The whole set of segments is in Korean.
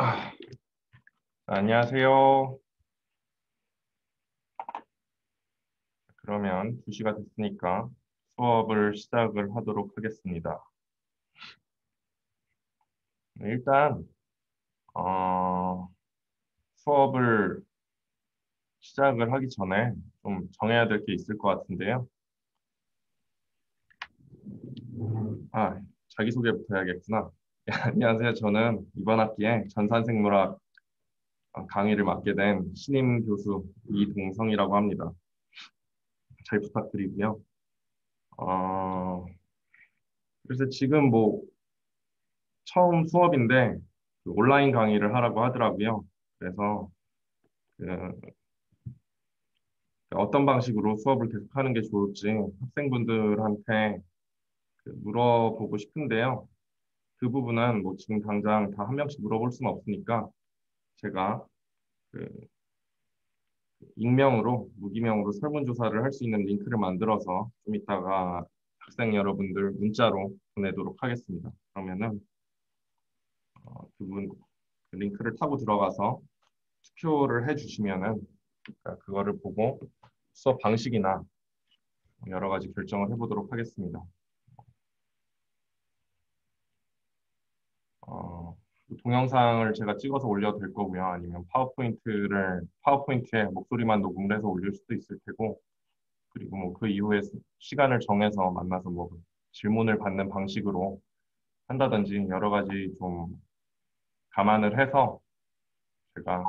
아, 안녕하세요. 그러면 2시가 됐으니까 수업을 시작을 하도록 하겠습니다. 일단 수업을 시작을 하기 전에 좀 정해야 될 게 있을 것 같은데요. 아, 자기소개부터 해야겠구나. 안녕하세요. 저는 이번 학기에 전산생물학 강의를 맡게 된 신임 교수 이동성이라고 합니다. 잘 부탁드리고요. 어, 그래서 지금 뭐 처음 수업인데 그 온라인 강의를 하라고 하더라고요. 그래서 그 어떤 방식으로 수업을 계속하는 게 좋을지 학생분들한테 물어보고 싶은데요. 그 부분은 뭐 지금 당장 다 한 명씩 물어볼 수는 없으니까 제가 그 익명으로 무기명으로 설문조사를 할 수 있는 링크를 만들어서 좀 이따가 학생 여러분들 문자로 보내도록 하겠습니다. 그러면은 그분 그 링크를 타고 들어가서 투표를 해주시면은 그거를 보고 수업 방식이나 여러 가지 결정을 해보도록 하겠습니다. 그 동영상을 제가 찍어서 올려도 될 거고요. 아니면 파워포인트에 목소리만 녹음을 해서 올릴 수도 있을 테고, 그리고 뭐 그 이후에 시간을 정해서 만나서 뭐 질문을 받는 방식으로 한다든지 여러 가지 좀 감안을 해서 제가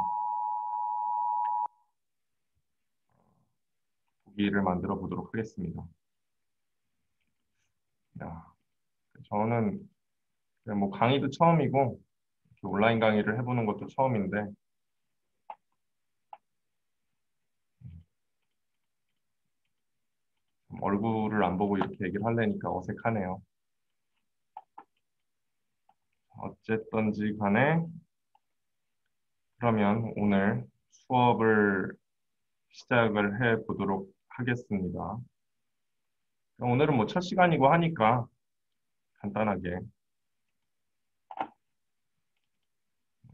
보기를 만들어 보도록 하겠습니다. 야, 저는 뭐 강의도 처음이고 온라인 강의를 해보는 것도 처음인데 얼굴을 안 보고 이렇게 얘기를 하려니까 어색하네요. 어쨌든지 간에 그러면 오늘 수업을 시작을 해 보도록 하겠습니다. 오늘은 뭐 첫 시간이고 하니까 간단하게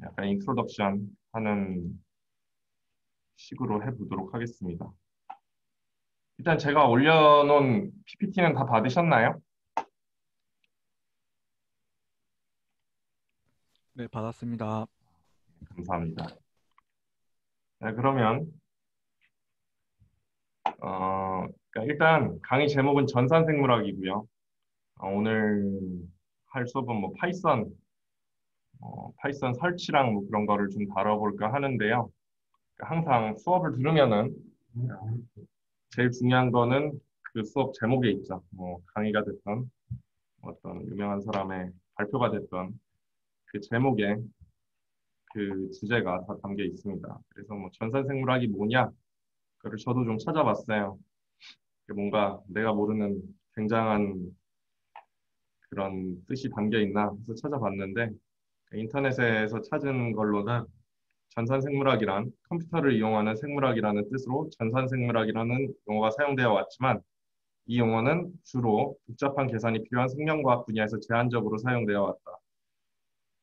약간 인트로덕션 하는 식으로 해 보도록 하겠습니다. 일단 제가 올려놓은 PPT는 다 받으셨나요? 네, 받았습니다. 감사합니다. 네, 그러면 그러니까 일단 강의 제목은 전산생물학이고요. 오늘 할 수업은 뭐 파이썬 설치랑 뭐 그런 거를 좀 다뤄볼까 하는데요. 그러니까 항상 수업을 들으면은 제일 중요한 거는 그 수업 제목에 있죠. 뭐 강의가 됐던 어떤 유명한 사람의 발표가 됐던 그 제목에 그 주제가 다 담겨 있습니다. 그래서 뭐 전산생물학이 뭐냐? 그거를 저도 좀 찾아봤어요. 뭔가 내가 모르는 굉장한 그런 뜻이 담겨 있나 해서 찾아봤는데 인터넷에서 찾은 걸로는 전산생물학이란 컴퓨터를 이용하는 생물학이라는 뜻으로 전산생물학이라는 용어가 사용되어 왔지만 이 용어는 주로 복잡한 계산이 필요한 생명과학 분야에서 제한적으로 사용되어 왔다.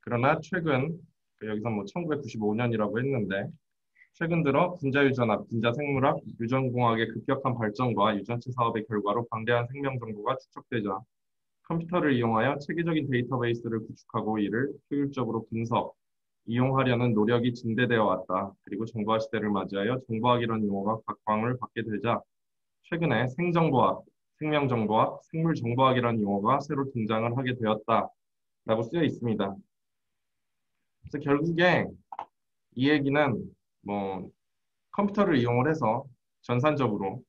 그러나 최근 여기서 뭐 1995년이라고 했는데 최근 들어 분자유전학, 분자생물학, 유전공학의 급격한 발전과 유전체 사업의 결과로 방대한 생명 정보가 축적되자 컴퓨터를 이용하여 체계적인 데이터베이스를 구축하고 이를 효율적으로 분석, 이용하려는 노력이 증대되어 왔다. 그리고 정보화 시대를 맞이하여 정보학이라는 용어가 각광을 받게 되자 최근에 생정보학, 생명정보학, 생물정보학이라는 용어가 새로 등장을 하게 되었다라고 쓰여 있습니다. 그래서 결국에 이 얘기는 뭐 컴퓨터를 이용을 해서 전산적으로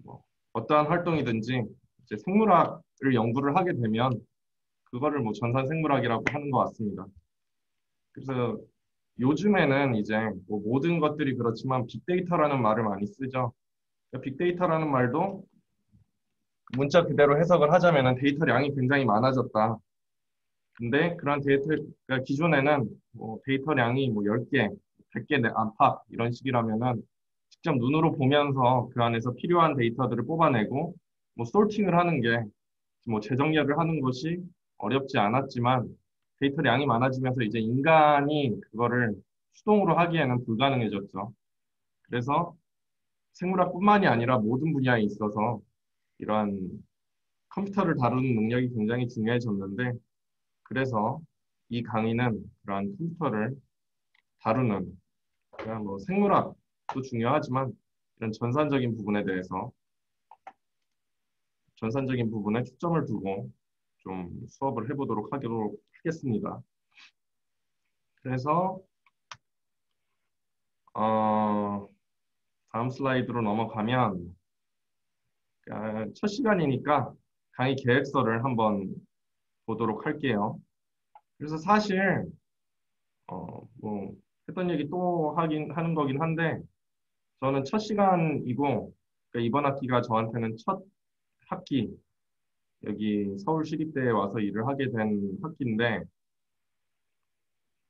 뭐 어떠한 활동이든지 이제 생물학을 연구를 하게 되면 그거를 뭐 전산생물학이라고 하는 것 같습니다. 그래서 요즘에는 이제 뭐 모든 것들이 그렇지만 빅데이터라는 말을 많이 쓰죠. 빅데이터라는 말도 문자 그대로 해석을 하자면은 데이터량이 굉장히 많아졌다. 근데 그런 그러니까 기존에는 뭐 데이터량이 뭐 10개, 100개 안팎 이런 식이라면은 직접 눈으로 보면서 그 안에서 필요한 데이터들을 뽑아내고 뭐 소팅을 하는 게 뭐 재정렬을 하는 것이 어렵지 않았지만 데이터량이 많아지면서 이제 인간이 그거를 수동으로 하기에는 불가능해졌죠. 그래서 생물학뿐만이 아니라 모든 분야에 있어서 이러한 컴퓨터를 다루는 능력이 굉장히 중요해졌는데, 그래서 이 강의는 그러한 컴퓨터를 다루는, 그냥 뭐 생물학도 중요하지만 이런 전산적인 부분에 초점을 두고 좀 수업을 해보도록 하겠습니다. 그래서 어, 다음 슬라이드로 넘어가면 첫 시간이니까 강의 계획서를 한번 보도록 할게요. 그래서 사실 뭐 했던 얘기 또 하는 거긴 한데 저는 첫 시간이고 그러니까 이번 학기가 저한테는 첫 학기 여기 서울시립대에 와서 일을 하게 된 학기인데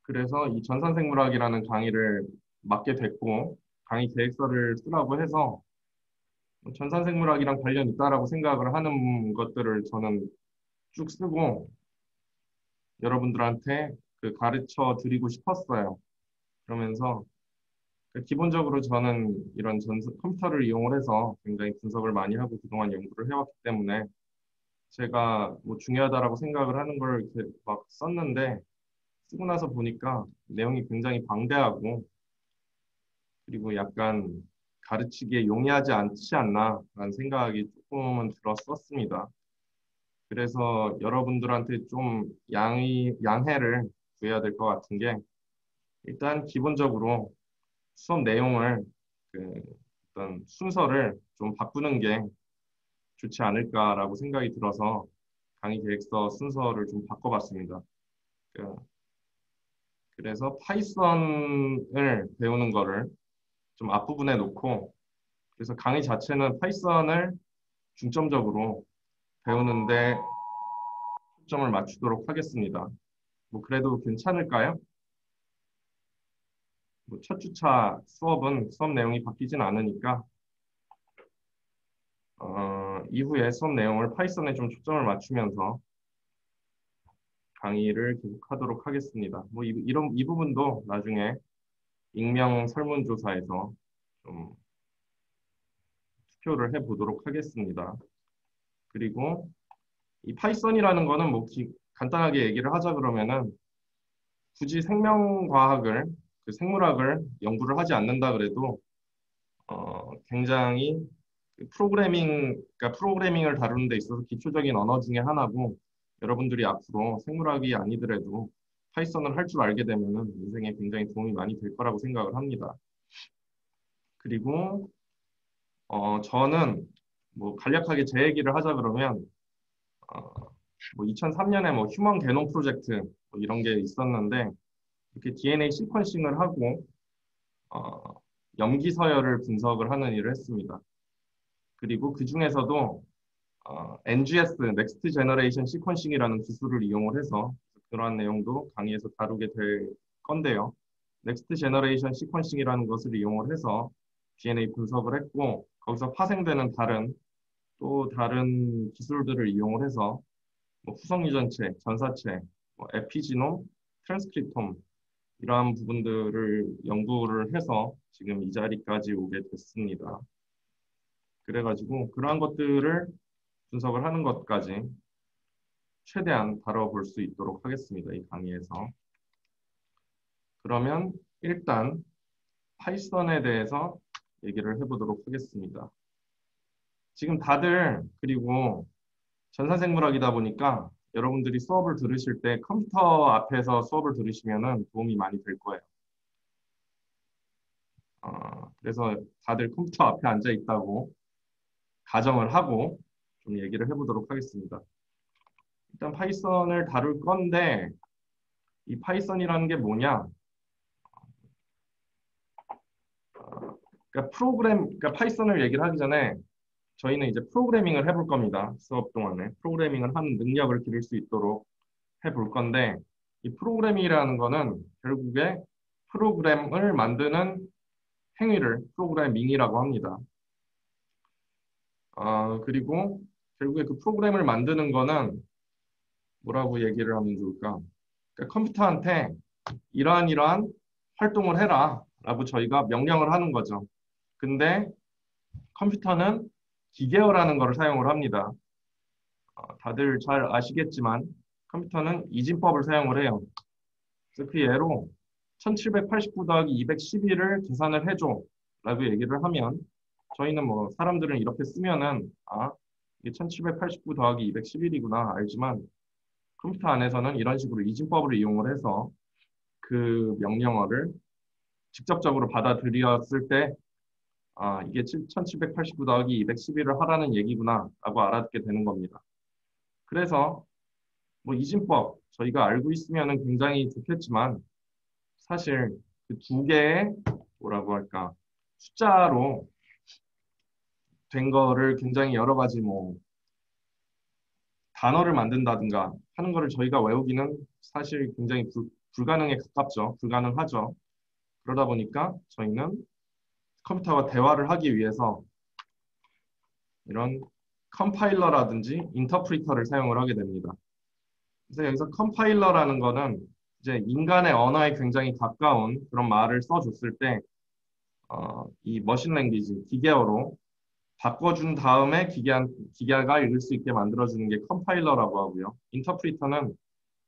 그래서 이 전산생물학이라는 강의를 맡게 됐고 강의 계획서를 쓰라고 해서 전산생물학이랑 관련 있다라고 생각을 하는 것들을 저는 쭉 쓰고 여러분들한테 그 가르쳐 드리고 싶었어요. 그러면서 기본적으로 저는 이런 컴퓨터를 이용을 해서 굉장히 분석을 많이 하고 그동안 연구를 해왔기 때문에 제가 뭐 중요하다라고 생각을 하는 걸 이렇게 막 썼는데 쓰고 나서 보니까 내용이 굉장히 방대하고 그리고 약간 가르치기에 용이하지 않지 않나라는 생각이 조금은 들었었습니다. 그래서 여러분들한테 좀 양해를 구해야 될 것 같은 게 일단 기본적으로 수업 내용을 그 어떤 순서를 좀 바꾸는 게 좋지 않을까라고 생각이 들어서 강의 계획서 순서를 좀 바꿔봤습니다. 그- 그래서 파이썬을 배우는 거를 좀 앞부분에 놓고 그래서 강의 자체는 파이썬을 중점적으로 배우는데 초점을 맞추도록 하겠습니다. 뭐 그래도 괜찮을까요? 뭐첫 주차 수업은 수업 내용이 바뀌진 않으니까 이후에 수업 내용을 파이썬에 좀 초점을 맞추면서 강의를 계속하도록 하겠습니다. 뭐 이 부분도 나중에 익명 설문조사에서 좀 투표를 해보도록 하겠습니다. 그리고 이 파이썬이라는 거는 뭐 간단하게 얘기를 하자 그러면은 굳이 생명과학을 그 생물학을 연구를 하지 않는다 그래도 굉장히 그러니까 프로그래밍을 다루는 데 있어서 기초적인 언어 중에 하나고 여러분들이 앞으로 생물학이 아니더라도 파이썬을 할 줄 알게 되면은 인생에 굉장히 도움이 많이 될 거라고 생각을 합니다. 그리고 저는 뭐 간략하게 제 얘기를 하자 그러면 어, 뭐 2003년에 뭐 휴먼 게놈 프로젝트 뭐 이런 게 있었는데 이렇게 DNA 시퀀싱을 하고 어, 염기 서열을 분석을 하는 일을 했습니다. 그리고 그 중에서도 NGS, Next Generation Sequencing이라는 기술을 이용을 해서 그러한 내용도 강의에서 다루게 될 건데요. Next Generation Sequencing이라는 것을 이용을 해서 DNA 분석을 했고 거기서 파생되는 또 다른 기술들을 이용을 해서 뭐 후성 유전체, 전사체, 뭐 에피지놈, 트랜스크립톰 이러한 부분들을 연구를 해서 지금 이 자리까지 오게 됐습니다. 그래가지고 그러한 것들을 분석을 하는 것까지 최대한 다뤄볼 수 있도록 하겠습니다. 이 강의에서. 그러면 일단 파이썬에 대해서 얘기를 해보도록 하겠습니다. 지금 다들 그리고 전산생물학이다 보니까 여러분들이 수업을 들으실 때 컴퓨터 앞에서 수업을 들으시면 도움이 많이 될 거예요. 그래서 다들 컴퓨터 앞에 앉아 있다고 가정을 하고 좀 얘기를 해보도록 하겠습니다. 일단 파이썬을 다룰 건데 이 파이썬이라는 게 뭐냐? 그러니까 파이썬을 얘기를 하기 전에 저희는 이제 프로그래밍을 해볼 겁니다. 수업 동안에 프로그래밍을 하는 능력을 기를 수 있도록 해볼 건데 이 프로그래밍이라는 거는 결국에 프로그램을 만드는 행위를 프로그래밍이라고 합니다. 그리고 결국에 그 프로그램을 만드는 거는 뭐라고 얘기를 하면 좋을까? 그러니까 컴퓨터한테 이러한 활동을 해라 라고 저희가 명령을 하는 거죠. 근데 컴퓨터는 기계어라는 것을 사용을 합니다. 다들 잘 아시겠지만 컴퓨터는 이진법을 사용을 해요. 그래서 그 예로 1789 더하기 211을 계산을 해줘 라고 얘기를 하면 저희는 뭐 사람들은 이렇게 쓰면은 이게 1789 더하기 211이구나 알지만 컴퓨터 안에서는 이런 식으로 이진법을 이용을 해서 그 명령어를 직접적으로 받아들였을 때 이게 1789 더하기 211을 하라는 얘기구나 라고 알아듣게 되는 겁니다. 그래서 뭐 이진법 저희가 알고 있으면 굉장히 좋겠지만 사실 그 두 개의 뭐라고 할까 숫자로 된 거를 굉장히 여러 가지 뭐 단어를 만든다든가 하는 거를 저희가 외우기는 사실 굉장히 불가능에 가깝죠. 불가능하죠. 그러다 보니까 저희는 컴퓨터와 대화를 하기 위해서 이런 컴파일러라든지 인터프리터를 사용을 하게 됩니다. 그래서 여기서 컴파일러라는 거는 이제 인간의 언어에 굉장히 가까운 그런 말을 써줬을 때 이 머신 랭귀지, 기계어로 바꿔준 다음에 기계가 읽을 수 있게 만들어주는 게 컴파일러라고 하고요. 인터프리터는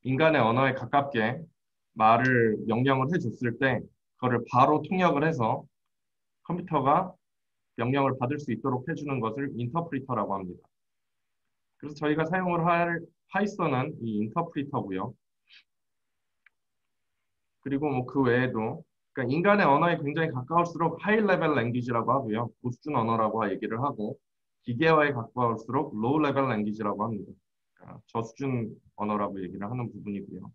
인간의 언어에 가깝게 말을 명령을 해줬을 때 그거를 바로 통역을 해서 컴퓨터가 명령을 받을 수 있도록 해주는 것을 인터프리터라고 합니다. 그래서 저희가 사용을 할 파이썬은 이 인터프리터고요. 그리고 뭐 그 외에도 그러니까 인간의 언어에 굉장히 가까울수록 하이 레벨 랭귀지라고 하고요. 고수준 언어라고 얘기를 하고 기계어에 가까울수록 로우 레벨 랭귀지라고 합니다. 그러니까 저수준 언어라고 얘기를 하는 부분이고요.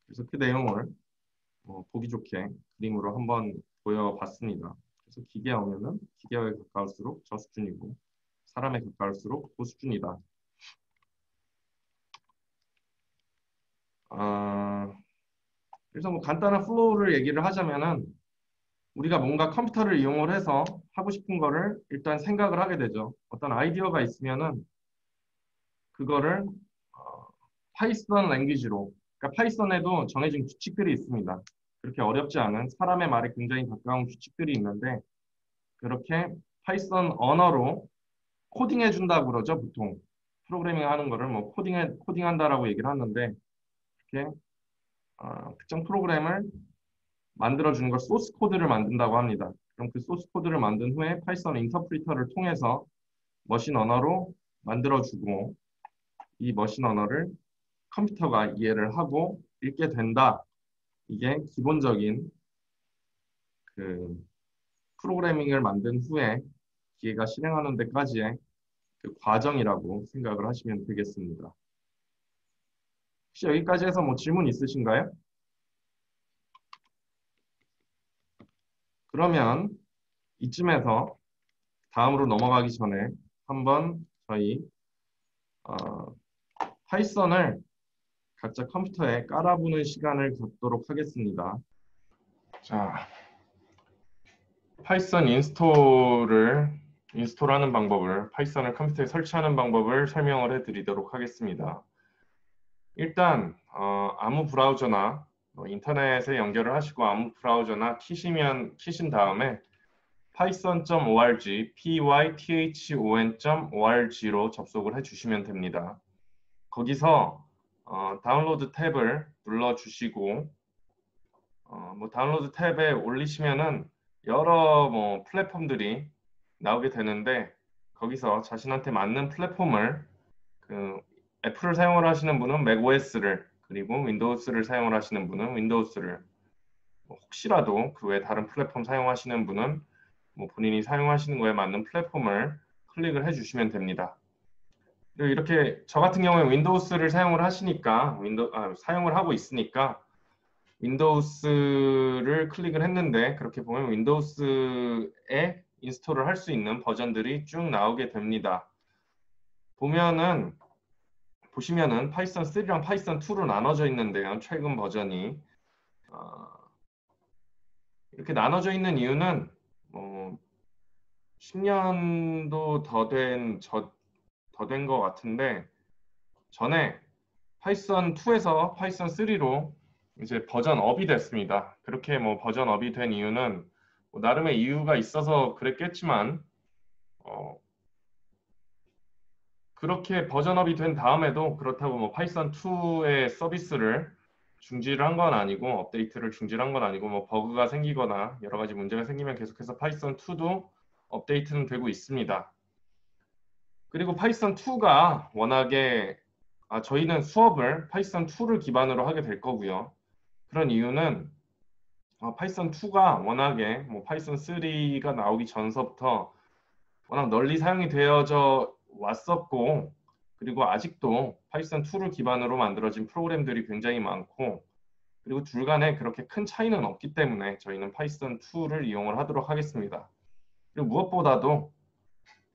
그래서 그 내용을 보기 좋게 그림으로 한번 보여봤습니다. 그래서 기계어면은 기계어에 가까울수록 저수준이고 사람에 가까울수록 고수준이다. 그래서 뭐 간단한 플로우를 얘기를 하자면은 우리가 뭔가 컴퓨터를 이용을 해서 하고 싶은 거를 일단 생각을 하게 되죠. 어떤 아이디어가 있으면은 그거를 파이썬 랭귀지로, 그러니까 파이썬에도 정해진 규칙들이 있습니다. 그렇게 어렵지 않은 사람의 말에 굉장히 가까운 규칙들이 있는데 그렇게 파이썬 언어로 코딩해 준다고 그러죠, 보통. 프로그래밍 하는 거를 뭐 코딩한다라고 얘기를 하는데 이렇게 특정 프로그램을 만들어주는 걸 소스 코드를 만든다고 합니다. 그럼 그 소스 코드를 만든 후에 파이썬 인터프리터를 통해서 머신 언어로 만들어주고 이 머신 언어를 컴퓨터가 이해를 하고 읽게 된다. 이게 기본적인 그 프로그래밍을 만든 후에 기계가 실행하는 데까지의 그 과정이라고 생각을 하시면 되겠습니다. 혹시 여기까지 해서 뭐 질문 있으신가요? 그러면 이쯤에서 다음으로 넘어가기 전에 한번 저희 파이썬을 각자 컴퓨터에 깔아보는 시간을 갖도록 하겠습니다. 자, 파이썬 인스톨하는 방법을, 파이썬을 컴퓨터에 설치하는 방법을 설명을 해드리도록 하겠습니다. 일단 아무 브라우저나 인터넷에 연결을 하시고 아무 브라우저나 키신 다음에 python.org, python.org로 접속을 해주시면 됩니다. 거기서 다운로드 탭을 눌러주시고 뭐 다운로드 탭에 올리시면은 여러 뭐 플랫폼들이 나오게 되는데 거기서 자신한테 맞는 플랫폼을 애플을 사용을 하시는 분은 맥OS를 그리고 윈도우스를 사용을 하시는 분은 윈도우스를 혹시라도 그 외 다른 플랫폼 사용하시는 분은 뭐 본인이 사용하시는 거에 맞는 플랫폼을 클릭을 해주시면 됩니다. 이렇게 저 같은 경우에 윈도우스를 사용을 하시니까 사용을 하고 있으니까 윈도우스를 클릭을 했는데 그렇게 보면 윈도우스에 인스톨을 할 수 있는 버전들이 쭉 나오게 됩니다. 보시면은 파이썬 3랑 파이썬 2로 나눠져 있는데요. 최근 버전이 이렇게 나눠져 있는 이유는 10년도 더 더 된 것 같은데 전에 파이썬 2에서 파이썬 3로 이제 버전 업이 됐습니다. 그렇게 뭐 버전 업이 된 이유는 뭐 나름의 이유가 있어서 그랬겠지만 그렇게 버전업이 된 다음에도 그렇다고 뭐 파이썬 2의 서비스를 중지를 한 건 아니고 업데이트를 중지를 한 건 아니고 뭐 버그가 생기거나 여러 가지 문제가 생기면 계속해서 파이썬 2도 업데이트는 되고 있습니다. 그리고 파이썬 2가 워낙에 저희는 수업을 파이썬 2를 기반으로 하게 될 거고요. 그런 이유는 파이썬 2가 워낙에 뭐 파이썬 3가 나오기 전서부터 워낙 널리 사용이 되어져 왔었고 그리고 아직도 파이썬 2를 기반으로 만들어진 프로그램들이 굉장히 많고 그리고 둘 간에 그렇게 큰 차이는 없기 때문에 저희는 파이썬 2를 이용을 하도록 하겠습니다. 그리고 무엇보다도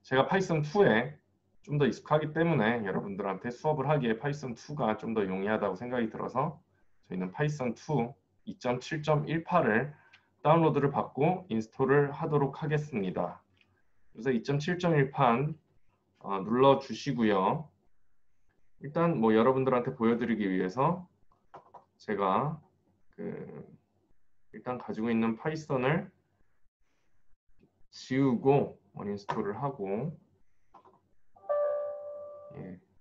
제가 파이썬 2에 좀 더 익숙하기 때문에 여러분들한테 수업을 하기에 파이썬 2가 좀 더 용이하다고 생각이 들어서 저희는 파이썬 2 2.7.18을 다운로드를 받고 인스톨을 하도록 하겠습니다. 그래서 2.7.1판 눌러주시고요. 일단 뭐 여러분들한테 보여드리기 위해서 제가 일단 가지고 있는 파이썬을 지우고 언인스톨을 하고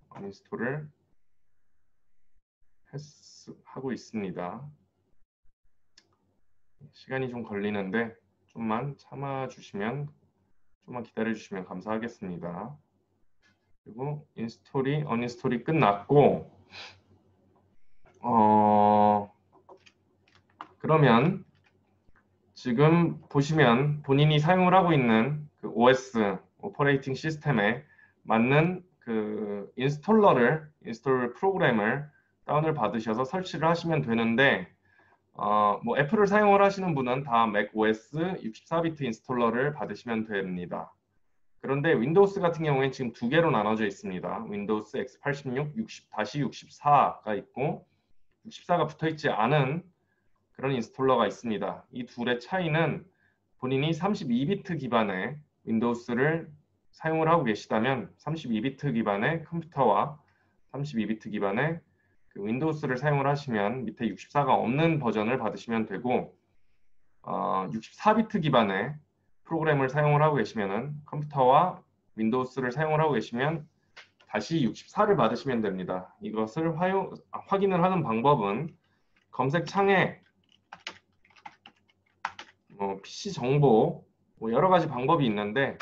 언인스톨을 하고 있습니다. 시간이 좀 걸리는데 좀만 참아주시면 좀만 기다려주시면 감사하겠습니다. 그리고 언인스톨이 끝났고 그러면 지금 보시면 본인이 사용을 하고 있는 그 OS 오퍼레이팅 시스템에 맞는 그 인스톨 프로그램을 다운을 받으셔서 설치를 하시면 되는데 뭐 애플을 사용을 하시는 분은 다 macOS 64비트 인스톨러를 받으시면 됩니다. 그런데 윈도우스 같은 경우에는 지금 두 개로 나눠져 있습니다. 윈도우스 x86 60-64가 있고 64가 붙어있지 않은 그런 인스톨러가 있습니다. 이 둘의 차이는 본인이 32비트 기반의 윈도우스를 사용을 하고 계시다면 32비트 기반의 컴퓨터와 32비트 기반의 그 윈도우스를 사용을 하시면 밑에 64가 없는 버전을 받으시면 되고 64비트 기반의 프로그램을 사용을 하고 계시면 컴퓨터와 윈도우스를 사용을 하고 계시면 다시 64를 받으시면 됩니다. 이것을 확인을 하는 방법은 검색창에 PC 정보 뭐 여러 가지 방법이 있는데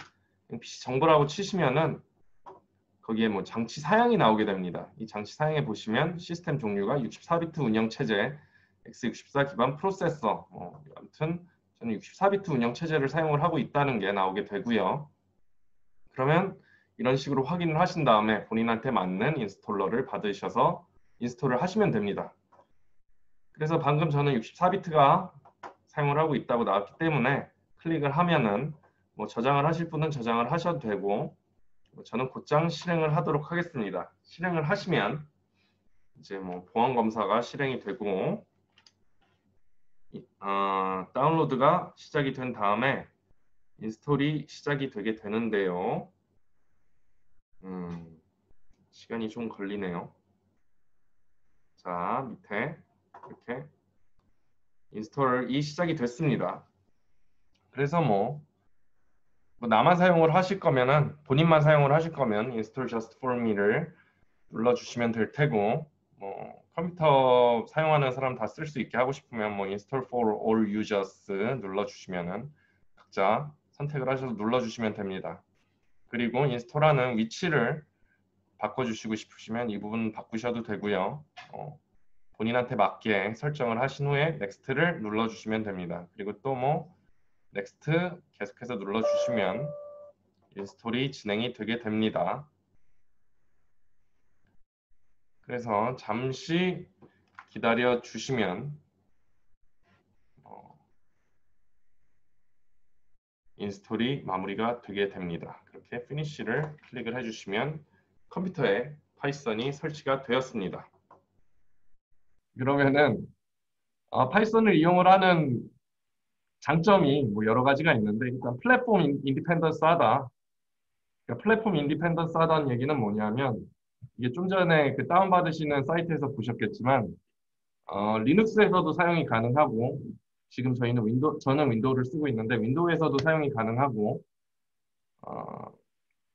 PC 정보라고 치시면은 거기에 뭐 장치 사양이 나오게 됩니다. 이 장치 사양에 보시면 시스템 종류가 64비트 운영체제, x64 기반 프로세서, 아무튼 저는 64비트 운영체제를 사용을 하고 있다는 게 나오게 되고요. 그러면 이런 식으로 확인을 하신 다음에 본인한테 맞는 인스톨러를 받으셔서 인스톨을 하시면 됩니다. 그래서 방금 저는 64비트가 사용을 하고 있다고 나왔기 때문에 클릭을 하면은 뭐 저장을 하실 분은 저장을 하셔도 되고 저는 곧장 실행을 하도록 하겠습니다. 실행을 하시면 이제 뭐 보안 검사가 실행이 되고 다운로드가 시작이 된 다음에 인스톨이 시작이 되게 되는데요. 시간이 좀 걸리네요. 자, 밑에 이렇게 인스톨이 시작이 됐습니다. 그래서 뭐 나만 사용을 하실 거면은 본인만 사용을 하실 거면 Install Just for Me를 눌러주시면 될 테고 뭐 컴퓨터 사용하는 사람 다 쓸 수 있게 하고 싶으면 뭐 Install for All Users 눌러주시면은 각자 선택을 하셔서 눌러주시면 됩니다. 그리고 인스톨하는 위치를 바꿔주시고 싶으시면 이 부분 바꾸셔도 되고요. 본인한테 맞게 설정을 하신 후에 Next를 눌러주시면 됩니다. 그리고 또 뭐 넥스트 계속해서 눌러주시면 인스톨이 진행이 되게 됩니다. 그래서 잠시 기다려 주시면 인스톨이 마무리가 되게 됩니다. 그렇게 피니쉬를 클릭을 해주시면 컴퓨터에 파이썬이 설치가 되었습니다. 그러면은 파이썬을 이용을 하는 장점이 뭐 여러 가지가 있는데 일단 플랫폼 인디펜던스하다. 그러니까 플랫폼 인디펜던스 하다는 얘기는 뭐냐면 이게 좀 전에 그 다운받으시는 사이트에서 보셨겠지만 리눅스에서도 사용이 가능하고 지금 저는 윈도우를 쓰고 있는데 윈도우에서도 사용이 가능하고 어,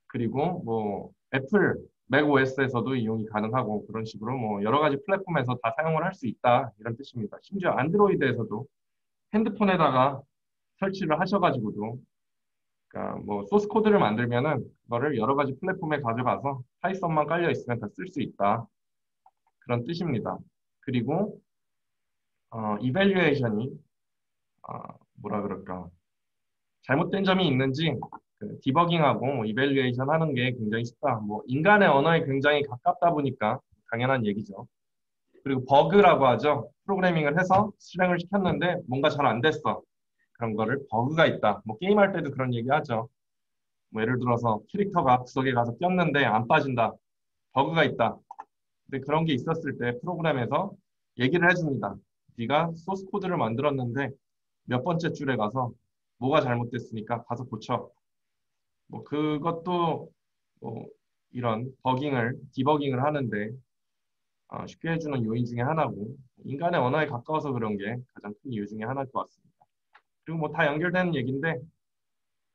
그리고 뭐 애플 맥OS에서도 이용이 가능하고 그런 식으로 뭐 여러 가지 플랫폼에서 다 사용을 할 수 있다 이런 뜻입니다. 심지어 안드로이드에서도 핸드폰에다가 설치를 하셔가지고도 그러니까 뭐 소스 코드를 만들면은 그거를 여러 가지 플랫폼에 가져가서 파이썬만 깔려 있으면 다 쓸 수 있다 그런 뜻입니다. 그리고 이밸류에이션이 뭐라 그럴까 잘못된 점이 있는지 그 디버깅하고 뭐 이밸류에이션 하는 게 굉장히 쉽다. 뭐 인간의 언어에 굉장히 가깝다 보니까 당연한 얘기죠. 그리고 버그라고 하죠. 프로그래밍을 해서 실행을 시켰는데 뭔가 잘 안 됐어. 그런 거를 버그가 있다. 뭐 게임할 때도 그런 얘기 하죠. 뭐 예를 들어서 캐릭터가 구석에 가서 꼈는데 안 빠진다. 버그가 있다. 근데 그런 게 있었을 때 프로그램에서 얘기를 해줍니다. 네가 소스 코드를 만들었는데 몇 번째 줄에 가서 뭐가 잘못됐으니까 가서 고쳐. 뭐 그것도 뭐 이런 디버깅을 하는데 쉽게 해주는 요인 중에 하나고 인간의 언어에 가까워서 그런 게 가장 큰 이유 중에 하나일 것 같습니다. 그리고 뭐 다 연결되는 얘기인데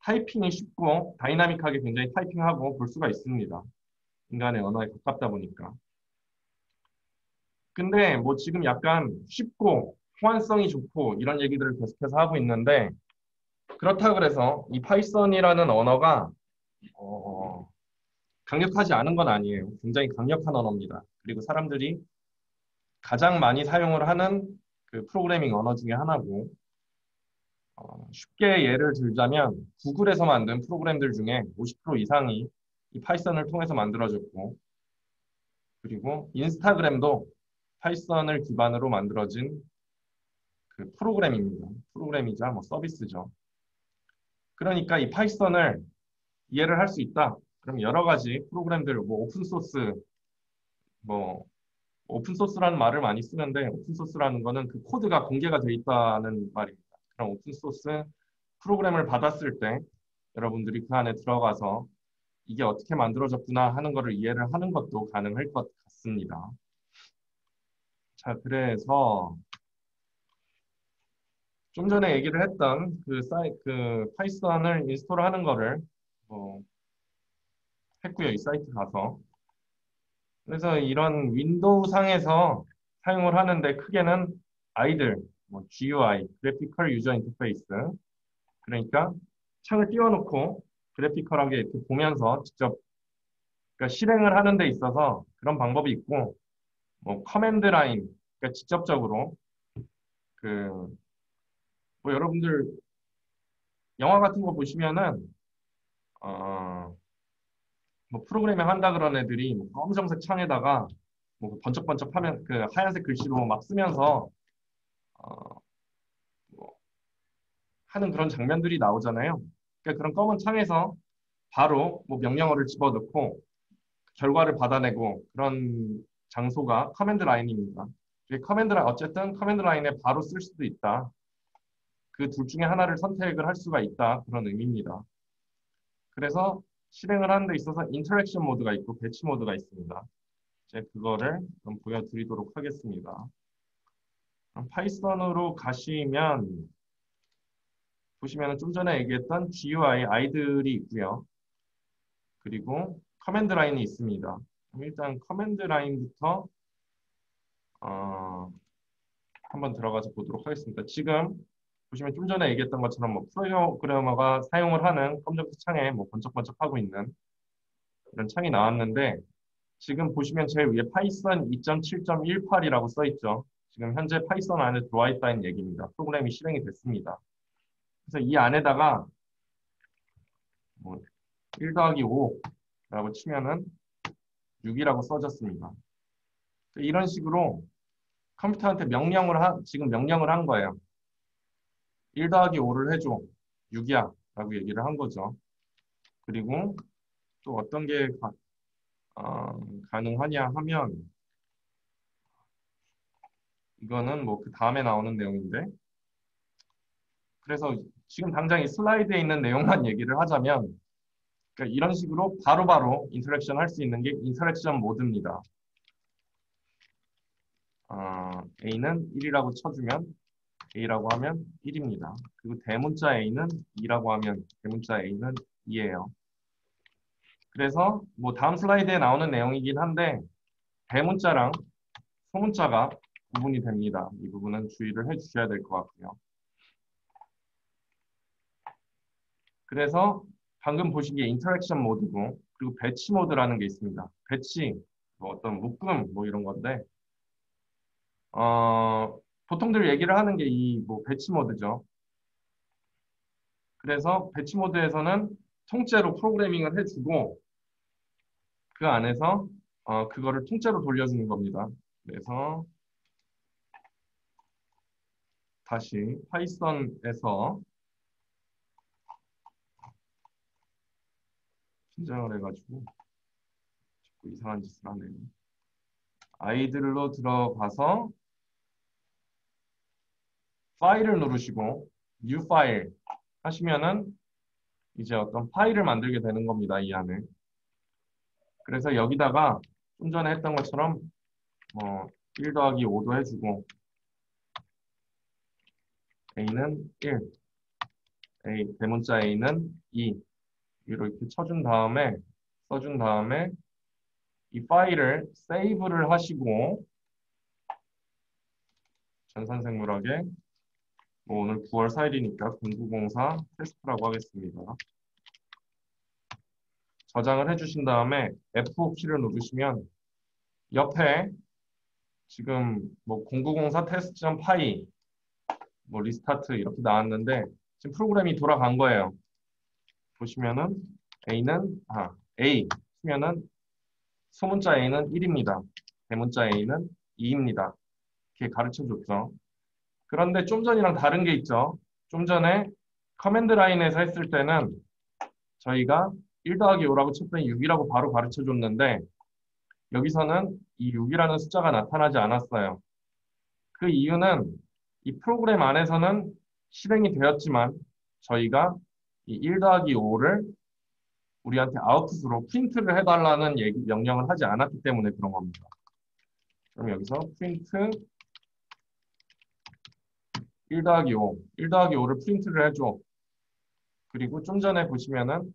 타이핑이 쉽고 다이나믹하게 굉장히 타이핑하고 볼 수가 있습니다. 인간의 언어에 가깝다 보니까. 근데 뭐 지금 약간 쉽고 호환성이 좋고 이런 얘기들을 계속해서 하고 있는데 그렇다 그래서 이 파이썬이라는 언어가 어, 강력하지 않은 건 아니에요. 굉장히 강력한 언어입니다. 그리고 사람들이 가장 많이 사용을 하는 그 프로그래밍 언어 중에 하나고 쉽게 예를 들자면 구글에서 만든 프로그램들 중에 50% 이상이 이 파이썬을 통해서 만들어졌고 그리고 인스타그램도 파이썬을 기반으로 만들어진 그 프로그램입니다. 프로그램이자 뭐 서비스죠. 그러니까 이 파이썬을 이해를 할 수 있다. 그럼 여러 가지 프로그램들, 뭐 뭐 오픈 소스라는 말을 많이 쓰는데 오픈 소스라는 거는 그 코드가 공개가 돼 있다는 말입니다. 그럼 오픈 소스 프로그램을 받았을 때 여러분들이 그 안에 들어가서 이게 어떻게 만들어졌구나 하는 것을 이해를 하는 것도 가능할 것 같습니다. 자, 그래서 좀 전에 얘기를 했던 그 파이썬을 인스톨하는 거를 뭐 했고요. 이 사이트 가서. 그래서 이런 윈도우 상에서 사용을 하는데 크게는 아이들, 뭐 GUI, 그래피컬 유저 인터페이스. 그러니까 창을 띄워놓고 그래피컬하게 이렇게 보면서 직접 그러니까 실행을 하는 데 있어서 그런 방법이 있고, 뭐 커맨드 라인, 그러니까 직접적으로 그 뭐 여러분들 영화 같은 거 보시면은 어, 뭐 프로그래밍 한다 그런 애들이 뭐 검정색 창에다가 뭐 번쩍번쩍 하면 그 하얀색 글씨로 막 쓰면서 어, 뭐 하는 그런 장면들이 나오잖아요. 그러니까 그런 검은 창에서 바로 뭐 명령어를 집어넣고 결과를 받아내고 그런 장소가 커맨드 라인입니다. 어쨌든 커맨드 라인에 바로 쓸 수도 있다. 그 둘 중에 하나를 선택을 할 수가 있다. 그런 의미입니다. 그래서 실행을 하는 데 있어서 인터랙션 모드가 있고 배치 모드가 있습니다. 이제 그거를 좀 보여드리도록 하겠습니다. 파이썬으로 가시면 보시면 좀 전에 얘기했던 GUI 아이들이 있고요. 그리고 커맨드 라인이 있습니다. 일단 커맨드 라인부터 어, 한번 들어가서 보도록 하겠습니다. 지금 보시면 좀 전에 얘기했던 것처럼 뭐 프로그래머가 사용을 하는 검정색 창에 뭐 번쩍번쩍하고 있는 이런 창이 나왔는데 지금 보시면 제일 위에 파이썬 2.7.18이라고 써 있죠. 지금 현재 파이썬 안에 들어와 있다는 얘기입니다. 프로그램이 실행이 됐습니다. 그래서 이 안에다가 뭐1 더하기 5라고 치면은 6이라고 써졌습니다. 이런 식으로 컴퓨터한테 지금 명령을 한 거예요. 1 더하기 5를 해줘. 6이야. 라고 얘기를 한 거죠. 그리고 또 어떤 게 가능하냐 하면 이거는 뭐 그 다음에 나오는 내용인데 그래서 지금 당장 이 슬라이드에 있는 내용만 얘기를 하자면 그러니까 이런 식으로 바로바로 인터랙션 할 수 있는 게 인터랙션 모드입니다. A는 1이라고 쳐주면 A라고 하면 1입니다. 그리고 대문자 A는 2라고 하면 대문자 A는 2예요. 그래서 뭐 다음 슬라이드에 나오는 내용이긴 한데 대문자랑 소문자가 구분이 됩니다. 이 부분은 주의를 해주셔야 될 것 같고요. 그래서 방금 보시기에 인터랙션 모드고 그리고 배치 모드라는 게 있습니다. 배치, 뭐 어떤 묶음 뭐 이런 건데 보통들 얘기를 하는 게 이 뭐 배치 모드죠. 그래서 배치 모드에서는 통째로 프로그래밍을 해주고 그 안에서 그거를 통째로 돌려주는 겁니다. 그래서 다시 파이썬에서 신청을 해가지고 자꾸 이상한 짓을 하네요. 아이들로 들어가서 파일을 누르시고 new 파일 하시면은 이제 어떤 파일을 만들게 되는 겁니다. 이 안에. 그래서 여기다가 좀 전에 했던 것처럼 1 더하기 5도 해주고 A는 1, 대문자 A는 2 이렇게 써준 다음에 이 파일을 세이브를 하시고 전산생물학에 뭐 오늘 9월 4일이니까 0904 테스트라고 하겠습니다. 저장을 해주신 다음에 F5키를 누르시면 옆에 지금 뭐 0904 테스트.py 뭐 리스타트 이렇게 나왔는데 지금 프로그램이 돌아간 거예요. 보시면은 A 치면은 소문자 A는 1입니다. 대문자 A는 2입니다. 이렇게 가르쳐 줬죠. 그런데 좀 전이랑 다른 게 있죠. 좀 전에 커맨드 라인에서 했을 때는 저희가 1 더하기 5라고 쳤더니 6이라고 바로 가르쳐 줬는데 여기서는 이 6이라는 숫자가 나타나지 않았어요. 그 이유는 이 프로그램 안에서는 실행이 되었지만 저희가 이 1 더하기 5를 우리한테 아웃풋으로 프린트를 해달라는 명령을 하지 않았기 때문에 그런 겁니다. 그럼 여기서 프린트 1 더하기 5, 1 더하기 5를 프린트를 해줘. 그리고 좀 전에 보시면은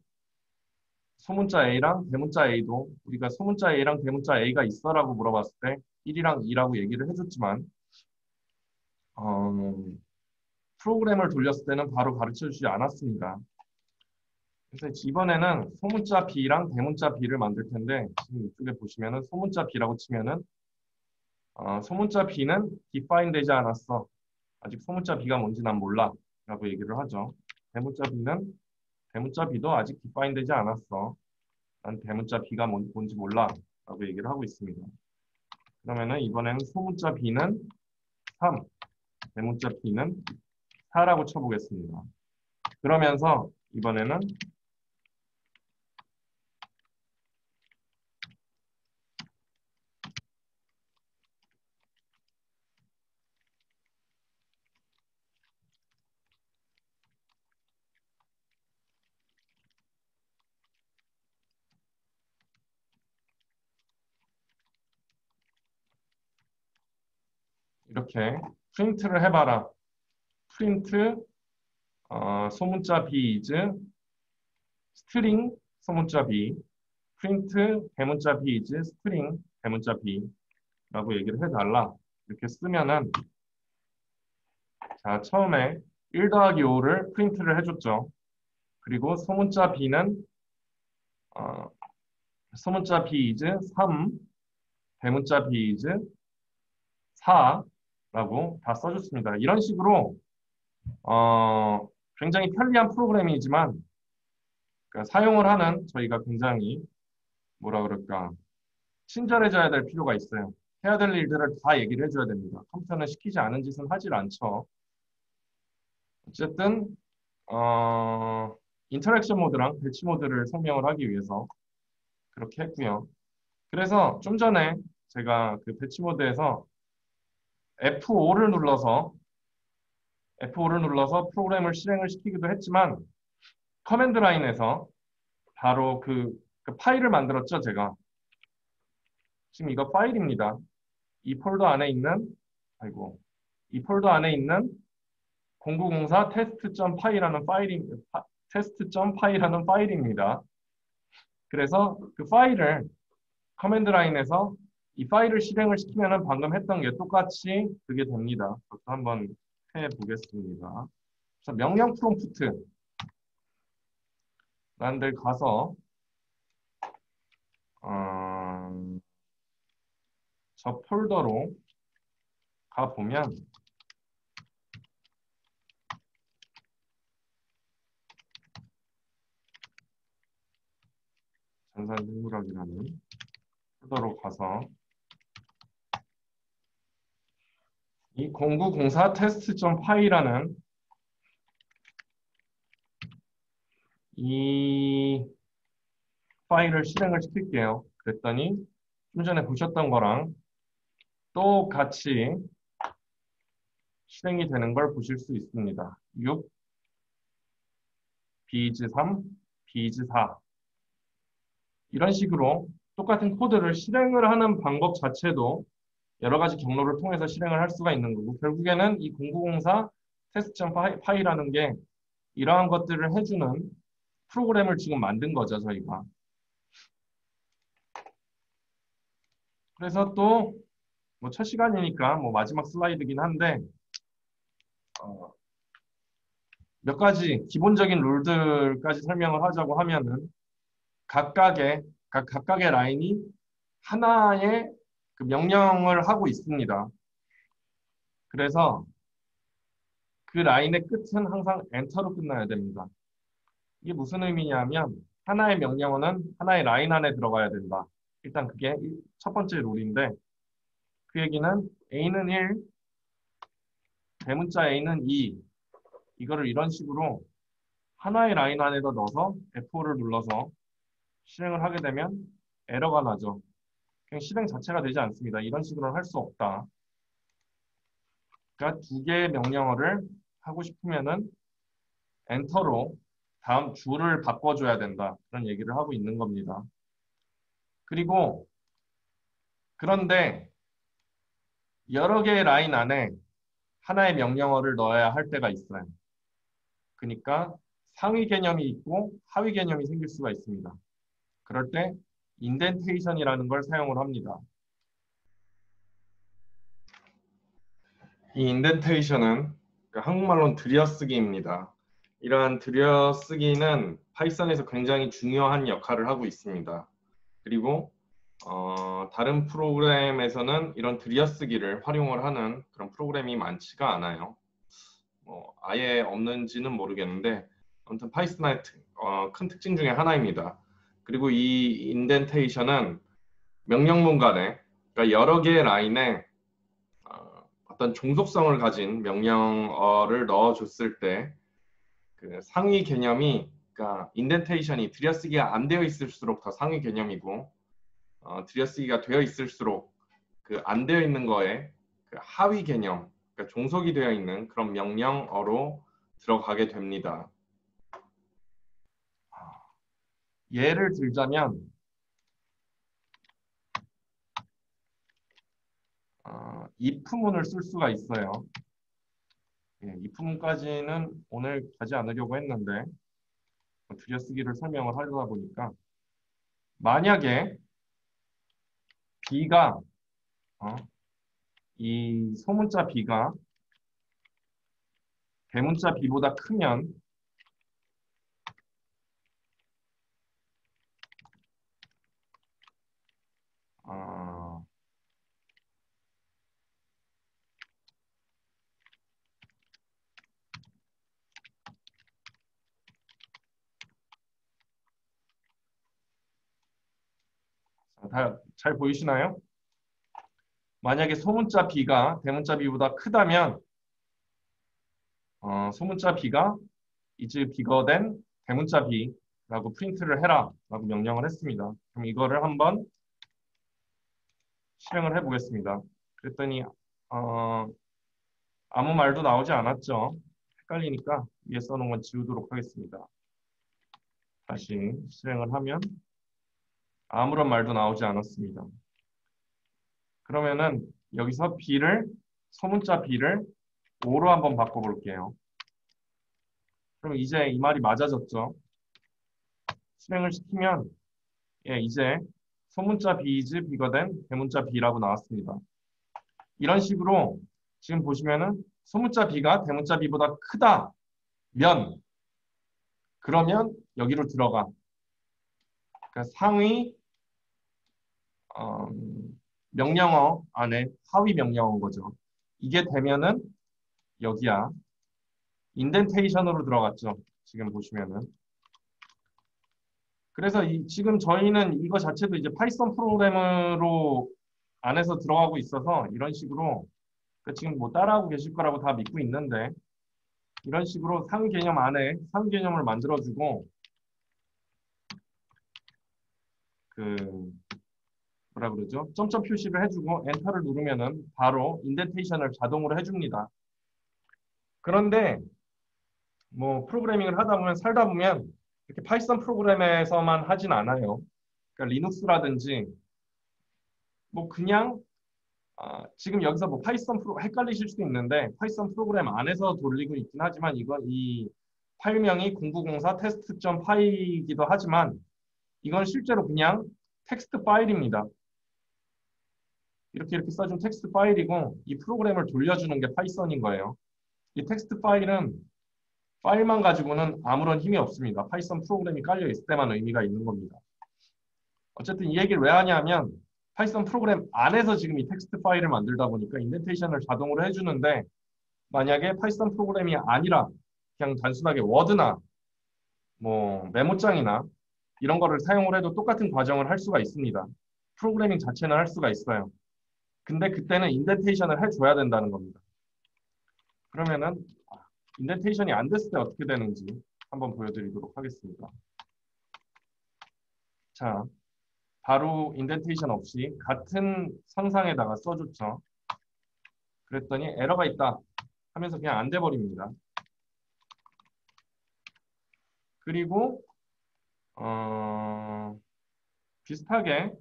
소문자 A랑 대문자 A도 우리가 소문자 A랑 대문자 A가 있어라고 물어봤을 때 1이랑 2라고 얘기를 해줬지만 프로그램을 돌렸을 때는 바로 가르쳐주지 않았습니다. 그래서 이번에는 소문자 B랑 대문자 B를 만들 텐데 지금 이쪽에 보시면은 소문자 B라고 치면은 소문자 B는 define 되지 않았어. 아직 소문자 B가 뭔지 난 몰라 라고 얘기를 하죠. 대문자 B도 아직 define 되지 않았어. 난 대문자 B가 뭔지 몰라 라고 얘기를 하고 있습니다. 그러면은 이번에는 소문자 B는 3, 대문자 B는 4라고 쳐보겠습니다. 그러면서 이번에는 이렇게 프린트를 해봐라. 프린트 소문자 B is string 소문자 B 프린트 대문자 B is string 대문자 B 라고 얘기를 해달라. 이렇게 쓰면은 자 처음에 1 더하기 5를 프린트를 해줬죠. 그리고 소문자 B는 소문자 B is 3 대문자 B is 4라고 다 써줬습니다. 이런 식으로 굉장히 편리한 프로그램이지만 그러니까 사용을 하는 저희가 굉장히 뭐라 그럴까 친절해져야 될 필요가 있어요. 해야 될 일들을 다 얘기를 해줘야 됩니다. 컴퓨터는 시키지 않은 짓은 하질 않죠. 어쨌든 인터랙션 모드랑 배치 모드를 설명을 하기 위해서 그렇게 했고요. 그래서 좀 전에 제가 그 배치 모드에서 F5를 눌러서 프로그램을 실행을 시키기도 했지만 커맨드 라인에서 바로 그 파일을 만들었죠, 제가. 지금 이거 파일입니다. 이 폴더 안에 있는, 아이고, 이 폴더 안에 있는 0904 테스트.파이라는 테스트.파이라는 파일입니다. 그래서 그 파일을 커맨드 라인에서 이 파일을 실행을 시키면은 방금 했던 게 똑같이 그게 됩니다. 그것도 한번 해 보겠습니다. 그래서 명령 프롬프트 라는 데 가서 저 폴더로 가 보면 전산생물학이라는 폴더로 가서 이 0904 테스트.파이라는 이 파일을 실행을 시킬게요. 그랬더니 좀 전에 보셨던 거랑 똑같이 실행이 되는 걸 보실 수 있습니다. 6, 비즈 3, 비즈 4 이런 식으로 똑같은 코드를 실행을 하는 방법 자체도 여러 가지 경로를 통해서 실행을 할 수가 있는 거고 결국에는 이 0904 테스트.파이라는 게 이러한 것들을 해주는 프로그램을 지금 만든 거죠, 저희가. 그래서 또 뭐 첫 시간이니까 뭐 마지막 슬라이드긴 한데 몇 가지 기본적인 룰들까지 설명을 하자고 하면은 각각의 라인이 하나의 그 명령을 하고 있습니다. 그래서 그 라인의 끝은 항상 엔터로 끝나야 됩니다. 이게 무슨 의미냐면 하나의 명령어는 하나의 라인 안에 들어가야 된다. 일단 그게 첫 번째 룰인데 그 얘기는 A는 1, 대문자 A는 2 이거를 이런 식으로 하나의 라인 안에다 넣어서 F5를 눌러서 실행을 하게 되면 에러가 나죠. 그냥 실행 자체가 되지 않습니다. 이런 식으로는 할 수 없다. 그러니까 두 개의 명령어를 하고 싶으면은 엔터로 다음 줄을 바꿔줘야 된다. 그런 얘기를 하고 있는 겁니다. 그리고 그런데 여러 개의 라인 안에 하나의 명령어를 넣어야 할 때가 있어요. 그러니까 상위 개념이 있고 하위 개념이 생길 수가 있습니다. 그럴 때 인덴테이션이라는 걸 사용을 합니다. 이 인덴테이션은 한국말로는 들여쓰기입니다. 이러한 들여쓰기는 파이썬에서 굉장히 중요한 역할을 하고 있습니다. 그리고 다른 프로그램에서는 이런 들여쓰기를 활용을 하는 그런 프로그램이 많지가 않아요. 아예 없는지는 모르겠는데 아무튼 파이썬의 큰 특징 중에 하나입니다. 그리고 이 인덴테이션은 명령문 간에 그러니까 여러 개의 라인에 어떤 종속성을 가진 명령어를 넣어줬을 때 그 상위 개념이 그러니까 인덴테이션이 들여쓰기가 안 되어 있을수록 더 상위 개념이고 들여쓰기가 되어 있을수록 그 안 되어 있는 거에 그 하위 개념 그러니까 종속이 되어 있는 그런 명령어로 들어가게 됩니다. 예를 들자면 if문을 쓸 수가 있어요. 예, if문까지는 오늘 가지 않으려고 했는데 들여쓰기를 설명을 하려다 보니까 만약에 b가 이 소문자 b가 대문자 b보다 크면 어, 잘 보이시나요? 만약에 소문자 b가 대문자 b보다 크다면 소문자 b가 is bigger than 대문자 b라고 프린트를 해라 라고 명령을 했습니다. 그럼 이거를 한번 실행을 해보겠습니다. 그랬더니 아무 말도 나오지 않았죠. 헷갈리니까 위에 써놓은 건 지우도록 하겠습니다. 다시 실행을 하면 아무런 말도 나오지 않았습니다. 그러면은 여기서 소문자 B를 5로 한번 바꿔볼게요. 그럼 이제 이 말이 맞아졌죠? 실행을 시키면 이제 소문자 B is bigger than 대문자 B라고 나왔습니다. 이런 식으로 지금 보시면은 소문자 B가 대문자 B보다 크다면 그러면 여기로 들어가. 그러니까 상위 어, 명령어 안에 하위 명령어인 거죠. 이게 되면은 여기야. 인덴테이션으로 들어갔죠. 지금 보시면은. 그래서 지금 저희는 이거 자체도 이제 파이썬 프로그램으로 안에서 들어가고 있어서 이런 식으로 그러니까 지금 뭐 따라하고 계실 거라고 다 믿고 있는데 이런 식으로 상위 개념 안에 상위 개념을 만들어주고 그 뭐라 그러죠? 점점 표시를 해주고 엔터를 누르면은 바로 인덴테이션을 자동으로 해줍니다. 그런데 뭐 프로그래밍을 하다 보면 살다 보면 이렇게 파이썬 프로그램에서만 하진 않아요. 그러니까 리눅스라든지 뭐 그냥 지금 여기서 뭐 파이썬 프로 헷갈리실 수도 있는데 파이썬 프로그램 안에서 돌리고 있긴 하지만 이건 이 파일명이 0904 test.py이기도 하지만 이건 실제로 그냥 텍스트 파일입니다. 이렇게 써준 텍스트 파일이고 이 프로그램을 돌려주는 게 파이썬인 거예요. 이 텍스트 파일은 파일만 가지고는 아무런 힘이 없습니다. 파이썬 프로그램이 깔려 있을 때만 의미가 있는 겁니다. 어쨌든 이 얘기를 왜 하냐면 파이썬 프로그램 안에서 지금 이 텍스트 파일을 만들다 보니까 인덴테이션을 자동으로 해주는데 만약에 파이썬 프로그램이 아니라 그냥 단순하게 워드나 뭐 메모장이나 이런 거를 사용을 해도 똑같은 과정을 할 수가 있습니다. 프로그래밍 자체는 할 수가 있어요. 근데 그때는 인덴테이션을 해줘야 된다는 겁니다. 그러면은 인덴테이션이 안 됐을 때 어떻게 되는지 한번 보여드리도록 하겠습니다. 자, 바로 인덴테이션 없이 같은 상상에다가 써줬죠. 그랬더니 에러가 있다 하면서 그냥 안 돼버립니다. 그리고 비슷하게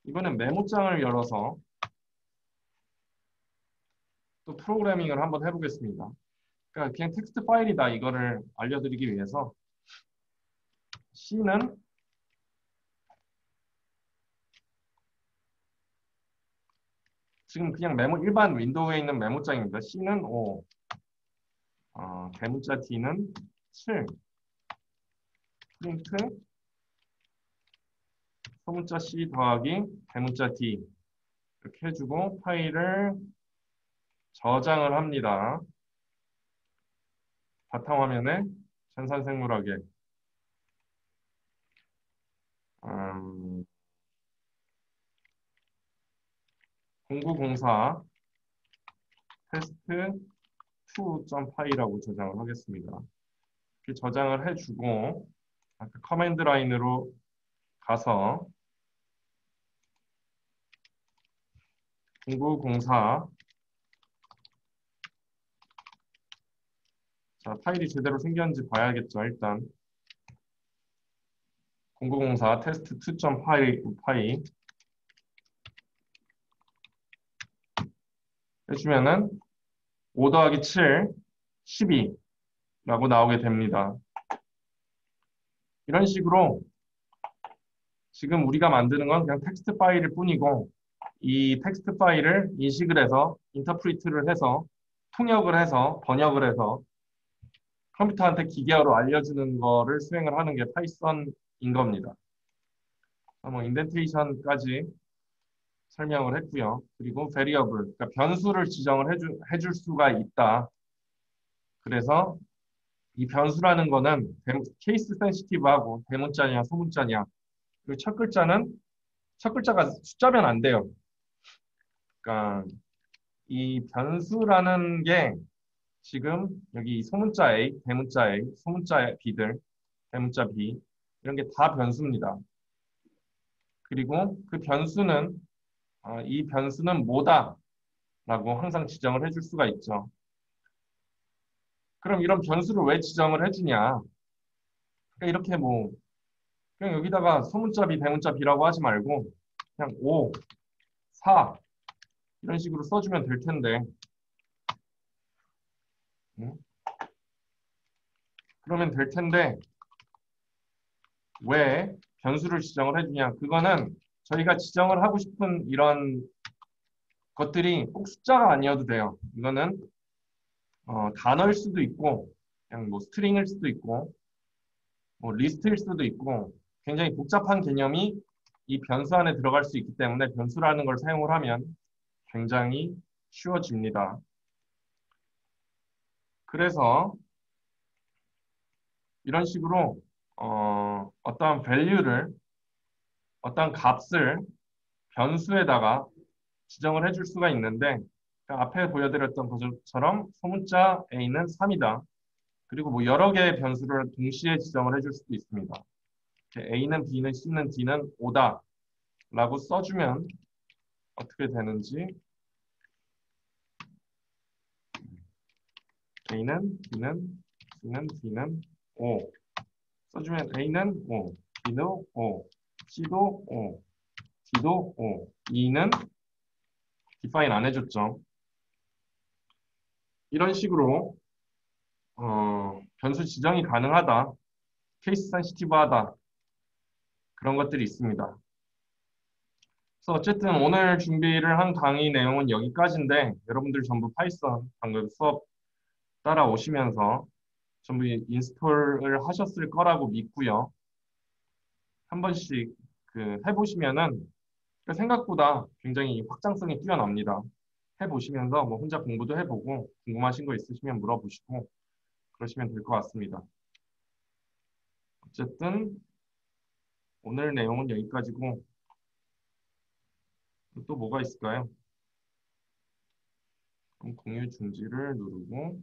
이번엔 메모장을 열어서 또 프로그래밍을 한번 해보겠습니다. 그러니까 그냥 텍스트 파일이다 이거를 알려드리기 위해서 C는 지금 그냥 일반 윈도우에 있는 메모장입니다. C는 5, 대문자 D는 7, 프린트 소문자 C 더하기 대문자 D 이렇게 해주고 파일을 저장을 합니다. 바탕화면에 전산생물학에 0904 테스트 2.py라고 저장을 하겠습니다. 이렇게 저장을 해주고 아까 커맨드 라인으로 가서 0904 자, 파일이 제대로 생겼는지 봐야겠죠. 일단 0904 테스트 2.py 해주면은 5 더하기 7, 12라고 나오게 됩니다. 이런 식으로 지금 우리가 만드는 건 그냥 텍스트 파일일 뿐이고 이 텍스트 파일을 인식을 해서 인터프리트를 해서 통역을 해서 번역을 해서 컴퓨터한테 기계어로 알려주는 거를 수행을 하는 게 파이썬인 겁니다. 뭐 인덴테이션까지 설명을 했고요. 그리고 variable, 그러니까 변수를 지정을 해줄 수가 있다. 그래서 이 변수라는 거는 케이스 센시티브하고 대문자냐 소문자냐 그리고 첫 글자가 숫자면 안 돼요. 그러니까 이 변수라는 게 지금 여기 소문자 A, 대문자 A, 소문자 B들, 대문자 B 이런 게 다 변수입니다. 그리고 그 변수는 이 변수는 뭐다 라고 항상 지정을 해줄 수가 있죠. 그럼 이런 변수를 왜 지정을 해주냐? 그러니까 이렇게 뭐 그냥 여기다가 소문자 B, 대문자 B라고 하지 말고 그냥 5, 4 이런 식으로 써주면 될 텐데 음? 그러면 될 텐데 왜 변수를 지정을 해주냐? 그거는 저희가 지정을 하고 싶은 이런 것들이 꼭 숫자가 아니어도 돼요. 이거는 단어일 수도 있고 그냥 뭐 스트링일 수도 있고 뭐 리스트일 수도 있고 굉장히 복잡한 개념이 이 변수 안에 들어갈 수 있기 때문에 변수라는 걸 사용을 하면 굉장히 쉬워집니다. 그래서 이런 식으로 어떠한 value를 어떠한 값을 변수에다가 지정을 해줄 수가 있는데 앞에 보여드렸던 것처럼 소문자 A는 3이다. 그리고 뭐 여러 개의 변수를 동시에 지정을 해줄 수도 있습니다. A는 B는 C는 D는 5다 라고 써주면 어떻게 되는지 A는 B는 C는 D는 5 써주면 A는 5, B도 5, C도 5, D도 5, E는 define 안 해줬죠. 이런 식으로 변수 지정이 가능하다, 케이스 센시티브하다 그런 것들이 있습니다. 그래서 어쨌든 오늘 준비를 한 강의 내용은 여기까지인데 여러분들 전부 파이썬 방금 수업 따라오시면서 전부 인스톨을 하셨을 거라고 믿고요. 한 번씩 해보시면은 생각보다 굉장히 확장성이 뛰어납니다. 해보시면서 뭐 혼자 공부도 해보고 궁금하신 거 있으시면 물어보시고 그러시면 될 것 같습니다. 어쨌든 오늘 내용은 여기까지고 또 뭐가 있을까요? 그럼 공유 중지를 누르고